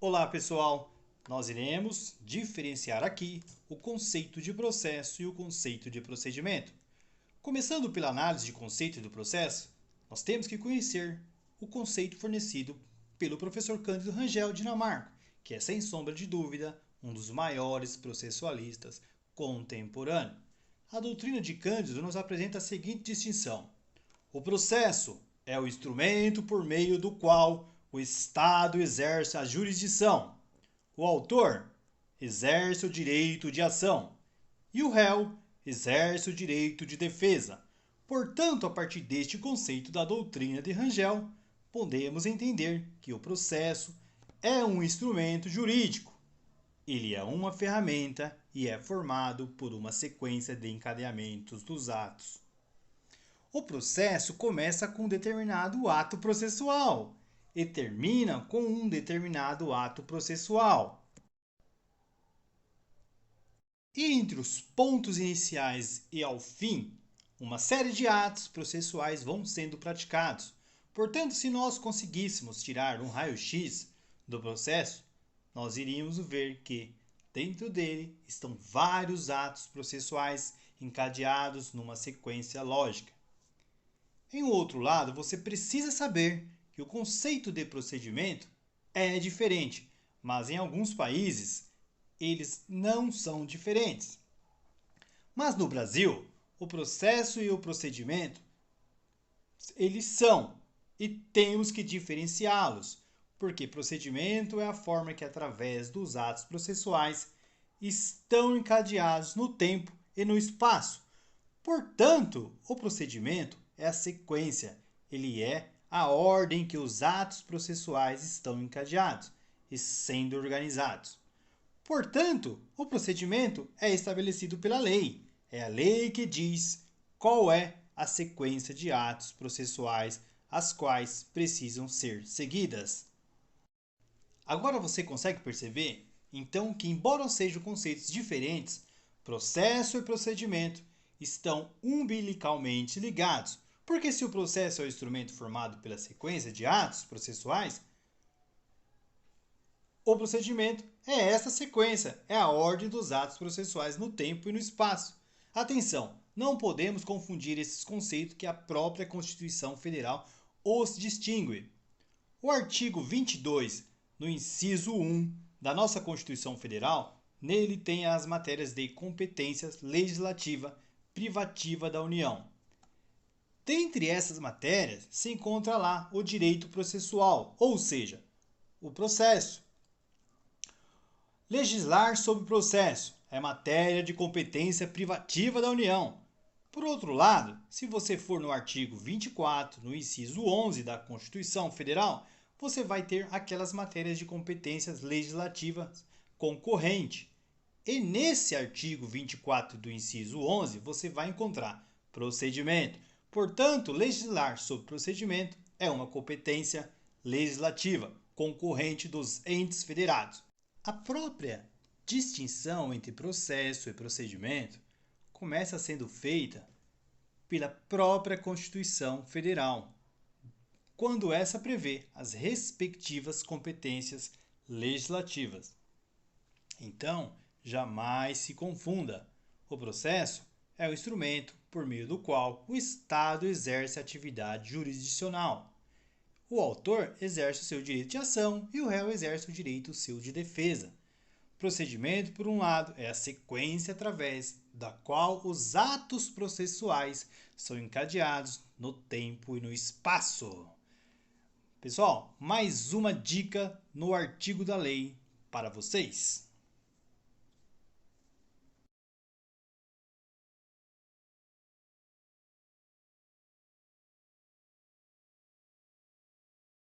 Olá pessoal, nós iremos diferenciar aqui o conceito de processo e o conceito de procedimento. Começando pela análise de conceito do processo, nós temos que conhecer o conceito fornecido pelo professor Cândido Rangel Dinamarco, que é sem sombra de dúvida um dos maiores processualistas contemporâneos. A doutrina de Cândido nos apresenta a seguinte distinção: o processo é o instrumento por meio do qual o Estado exerce a jurisdição. O autor exerce o direito de ação e o réu exerce o direito de defesa. Portanto, a partir deste conceito da doutrina de Rangel, podemos entender que o processo é um instrumento jurídico. Ele é uma ferramenta e é formado por uma sequência de encadeamentos dos atos. O processo começa com um determinado ato processual e termina com um determinado ato processual. E entre os pontos iniciais e ao fim, uma série de atos processuais vão sendo praticados. Portanto, se nós conseguíssemos tirar um raio-x do processo, nós iríamos ver que dentro dele estão vários atos processuais encadeados numa sequência lógica. Em outro lado, você precisa saber que o conceito de procedimento é diferente, mas em alguns países eles não são diferentes. Mas no Brasil, o processo e o procedimento, eles são, e temos que diferenciá-los, porque procedimento é a forma que, através dos atos processuais, estão encadeados no tempo e no espaço. Portanto, o procedimento é a sequência, ele é a ordem que os atos processuais estão encadeados e sendo organizados. Portanto, o procedimento é estabelecido pela lei. É a lei que diz qual é a sequência de atos processuais as quais precisam ser seguidas. Agora você consegue perceber, então, que embora sejam conceitos diferentes, processo e procedimento estão umbilicalmente ligados. Porque se o processo é o instrumento formado pela sequência de atos processuais, o procedimento é essa sequência, é a ordem dos atos processuais no tempo e no espaço. Atenção, não podemos confundir esses conceitos que a própria Constituição Federal os distingue. O artigo 22, no inciso 1 da nossa Constituição Federal, nele tem as matérias de competências legislativa privativa da União. Dentre essas matérias se encontra lá o direito processual, ou seja, o processo. Legislar sobre o processo é matéria de competência privativa da União. Por outro lado, se você for no artigo 24, no inciso 11 da Constituição Federal, você vai ter aquelas matérias de competências legislativas concorrente. E nesse artigo 24 do inciso 11, você vai encontrar procedimento. Portanto, legislar sobre procedimento é uma competência legislativa concorrente dos entes federados. A própria distinção entre processo e procedimento começa sendo feita pela própria Constituição Federal, quando essa prevê as respectivas competências legislativas. Então, jamais se confunda. O processo é o instrumento por meio do qual o Estado exerce a atividade jurisdicional. O autor exerce o seu direito de ação e o réu exerce o direito seu de defesa. Procedimento, por um lado, é a sequência através da qual os atos processuais são encadeados no tempo e no espaço. Pessoal, mais uma dica no artigo da lei para vocês.